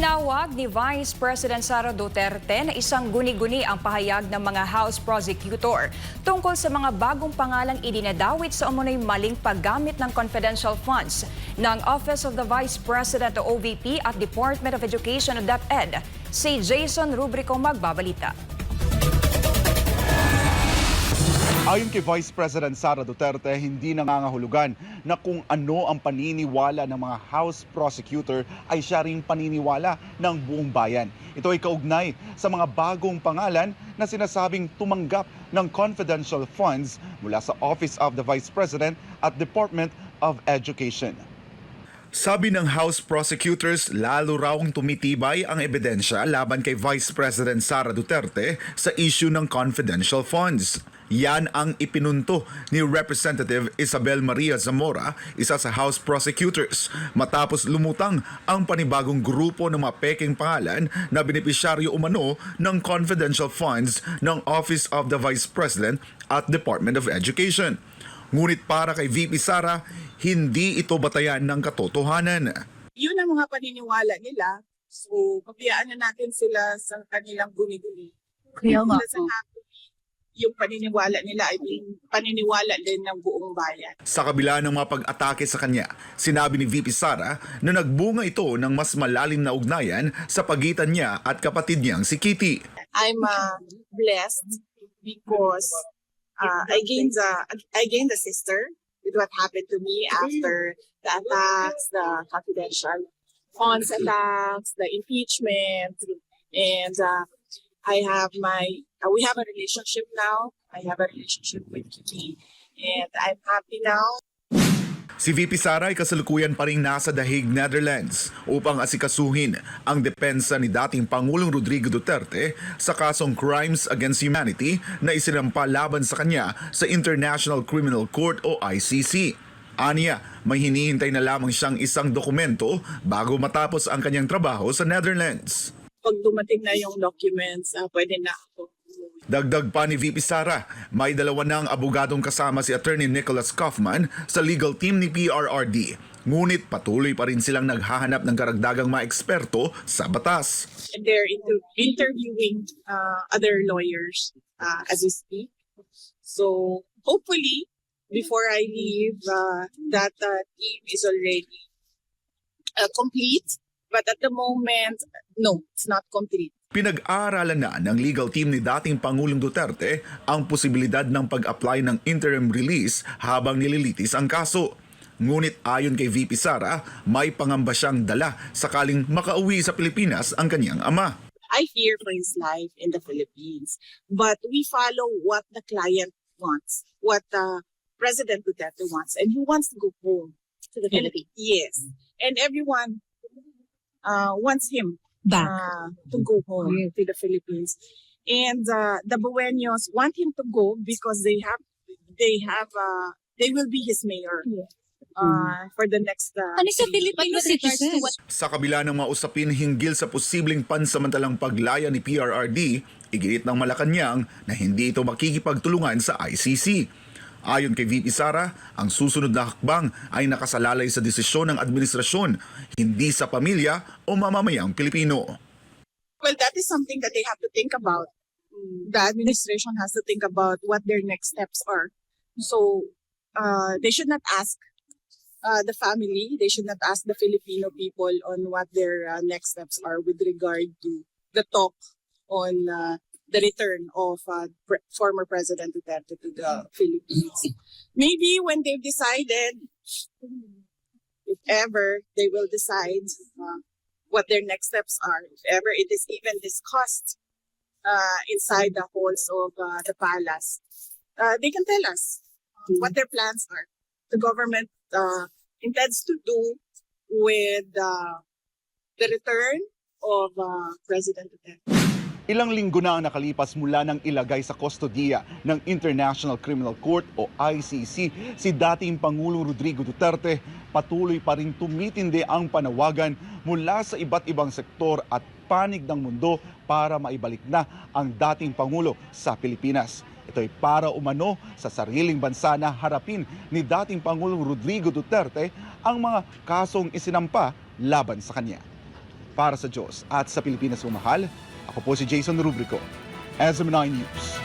Tinawag ni Vice President Sara Duterte na isang guni-guni ang pahayag ng mga House Prosecutor tungkol sa mga bagong pangalang idinadawit sa umunoy maling paggamit ng confidential funds ng Office of the Vice President o OVP at Department of Education o DepEd. Si Jason Rubrico magbabalita. Ayon kay Vice President Sara Duterte, hindi nangangahulugan na kung ano ang paniniwala ng mga House Prosecutor ay siya ring paniniwala ng buong bayan. Ito ay kaugnay sa mga bagong pangalan na sinasabing tumanggap ng confidential funds mula sa Office of the Vice President at Department of Education. Sabi ng House Prosecutors, lalo rawang tumitibay ang ebidensya laban kay Vice President Sara Duterte sa issue ng confidential funds. Yan ang ipinunto ni Representative Isabel Maria Zamora, isa sa House Prosecutors, matapos lumutang ang panibagong grupo ng mga peking pangalan na benepisyaryo umano ng confidential funds ng Office of the Vice President at Department of Education. Ngunit para kay VP Sara, hindi ito batayan ng katotohanan. Yun ang mga paniniwala nila. So, pabayaan na natin sila sa kanilang guni-guni. Kaya nga Yung paniniwala nila ay paniniwala din ng buong bayan. Sa kabila ng mga pag-atake sa kanya, sinabi ni VP Sara na nagbunga ito ng mas malalim na ugnayan sa pagitan niya at kapatid niyang si Kitty. I'm blessed because I gained a sister with what happened to me after the attacks, the confidential funds attacks, the impeachment, and we have a relationship now. I have a relationship with Kitty, and I'm happy now. Si VP Sara ay kasalukuyan pa rin nasa The Hague, Netherlands upang asikasuhin ang depensa ni dating Pangulong Rodrigo Duterte sa kasong Crimes Against Humanity na isinampa laban sa kanya sa International Criminal Court o ICC. Aniya, may hinihintay na lamang siyang isang dokumento bago matapos ang kanyang trabaho sa Netherlands. Pag dumating na yung documents, pwede na ako. Dagdag pa ni VP Sara, may dalawa ng abogadong kasama si Attorney Nicholas Kaufman sa legal team ni PRRD. Ngunit patuloy pa rin silang naghahanap ng karagdagang mga eksperto sa batas. And they're interviewing other lawyers as we speak. So hopefully, before I leave, that team is already complete. But at the moment, no, it's not complete. Pinag-aaralan na ng legal team ni dating Pangulong Duterte ang posibilidad ng pag-apply ng interim release habang nililitis ang kaso. Ngunit ayon kay VP Sara, may pangamba siyang dala sakaling makauwi sa Pilipinas ang kanyang ama. I fear for his life in the Philippines. But we follow what the client wants, what President Duterte wants. And he wants to go home. to the Philippines. Yes. And everyone wants him Back. to go home to the Philippines. And the Buenos want him to go because they will be his mayor for the next Ano sa Filipino citizen? Sa kabila ng mga usapin hinggil sa posibleng pansamantalang paglaya ni PRRD, iginit ng Malacanang na hindi ito makikipagtulungan sa ICC. Ayon kay VP Sara, ang susunod na hakbang ay nakasalalay sa desisyon ng administrasyon, hindi sa pamilya o mamamayang Pilipino. Well, that is something that they have to think about. The administration has to think about what their next steps are. So they should not ask the family, they should not ask the Filipino people on what their next steps are with regard to the talk on the return of former President Duterte to the Philippines. Maybe when they've decided, if ever they will decide what their next steps are, if ever it is even discussed inside the halls of the palace, they can tell us what their plans are. The government intends to do with the return of President Duterte. Ilang linggo na ang nakalipas mula nang ilagay sa kustodiya ng International Criminal Court o ICC si dating Pangulong Rodrigo Duterte. Patuloy pa rin tumitindi ang panawagan mula sa iba't ibang sektor at panig ng mundo para maibalik na ang dating Pangulo sa Pilipinas. Ito ay para umano sa sariling bansa na harapin ni dating Pangulong Rodrigo Duterte ang mga kasong isinampa laban sa kanya. Para sa Diyos at sa Pilipinas umahal, ako po si Jason Rubrico, SM9 News.